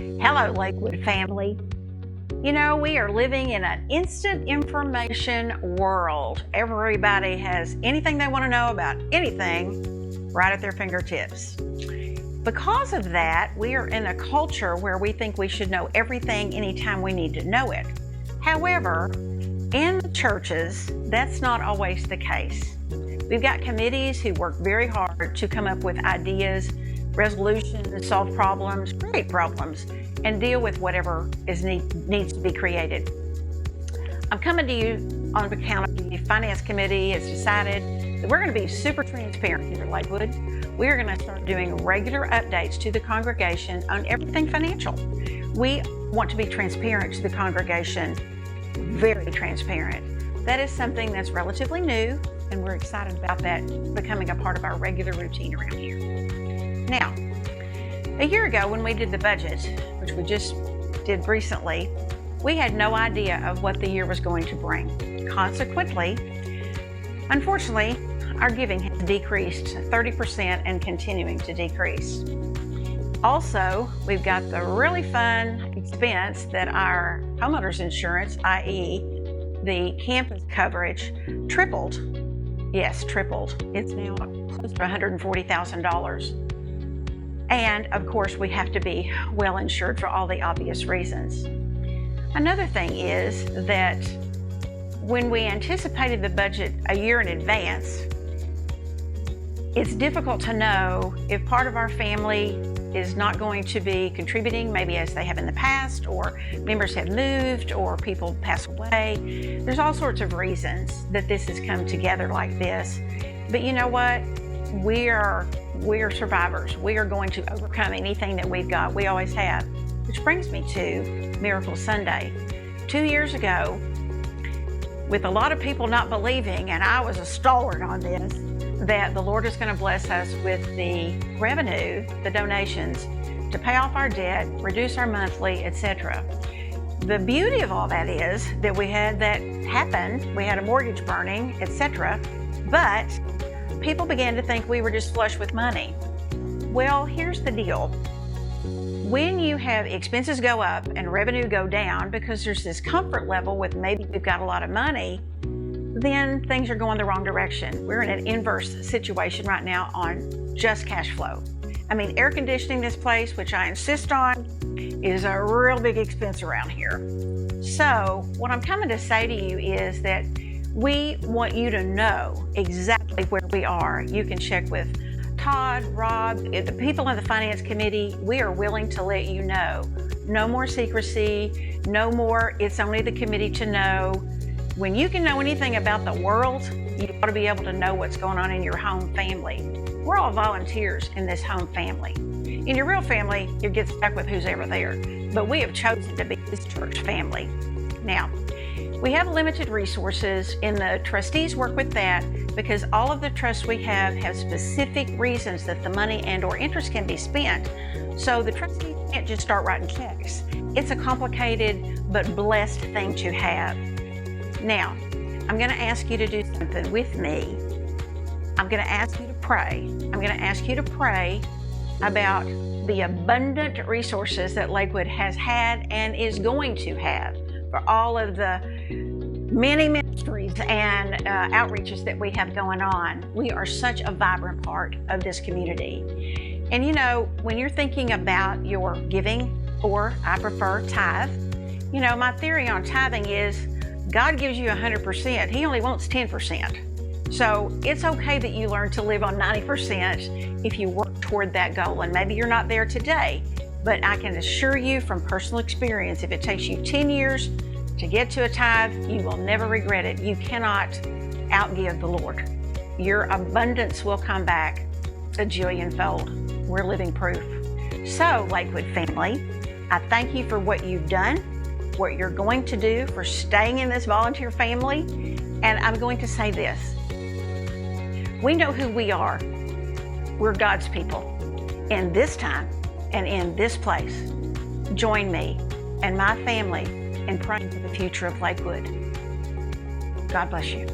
Hello, Lakewood family. You know, we are living in an instant information world. Everybody has anything they want to know about anything right at their fingertips. Because of that, we are in a culture where we think we should know everything anytime we need to know it. However, in the churches, that's not always the case. We've got committees who work very hard to come up with ideas, resolutions, solve problems, create problems, and deal with whatever needs to be created. I'm coming to you on account of the Finance Committee has decided that we're going to be super transparent here at Lakewood. We are going to start doing regular updates to the congregation on everything financial. We want to be transparent to the congregation, very transparent. That is something that's relatively new, and we're excited about that becoming a part of our regular routine around here. Now, a year ago when we did the budget, which we just did recently, we had no idea of what the year was going to bring. Consequently, unfortunately, our giving has decreased 30% and continuing to decrease. Also, we've got the really fun expense that our homeowners insurance, i.e. the campus coverage, tripled. Yes, tripled. It's now close to $140,000. And of course, we have to be well insured for all the obvious reasons. Another thing is that when we anticipated the budget a year in advance, it's difficult to know if part of our family is not going to be contributing, maybe as they have in the past, or members have moved, or people pass away. There's all sorts of reasons that this has come together like this. But you know what? We are survivors. We are going to overcome anything that we've got. We always have. Which brings me to Miracle Sunday. 2 years ago, with a lot of people not believing, and I was a stalwart on this, that the Lord is going to bless us with the revenue, the donations, to pay off our debt, reduce our monthly, etc. The beauty of all that is that we had that happen. We had a mortgage burning, etc. But people began to think we were just flush with money. Well, here's the deal. When you have expenses go up and revenue go down because there's this comfort level with maybe you've got a lot of money, then things are going the wrong direction. We're in an inverse situation right now on just cash flow. I mean, air conditioning this place, which I insist on, is a real big expense around here. So what I'm coming to say to you is that we want you to know exactly where we are. You can check with Todd, Rob, the people on the Finance Committee. We are willing to let you know. No more secrecy, no more it's only the committee to know. When you can know anything about the world, you ought to be able to know what's going on in your home family. We're all volunteers in this home family. In your real family, you get stuck with who's ever there. But we have chosen to be this church family. Now, we have limited resources, and the trustees work with that because all of the trusts we have specific reasons that the money and or interest can be spent. So the trustees can't just start writing checks. It's a complicated but blessed thing to have. Now, I'm going to ask you to do something with me. I'm going to ask you to pray. I'm going to ask you to pray about the abundant resources that Lakewood has had and is going to have for all of the many ministries and outreaches that we have going on. We are such a vibrant part of this community. And you know, when you're thinking about your giving, or I prefer tithe, you know, my theory on tithing is God gives you 100%. He only wants 10%. So it's okay that you learn to live on 90% if you work toward that goal. And maybe you're not there today, but I can assure you from personal experience, if it takes you 10 years to get to a tithe, you will never regret it. You cannot outgive the Lord. Your abundance will come back a jillionfold. We're living proof. So, Lakewood family, I thank you for what you've done, what you're going to do, for staying in this volunteer family. And I'm going to say this. We know who we are. We're God's people. In this time and in this place, join me and my family in praying for the future of Lakewood. God bless you.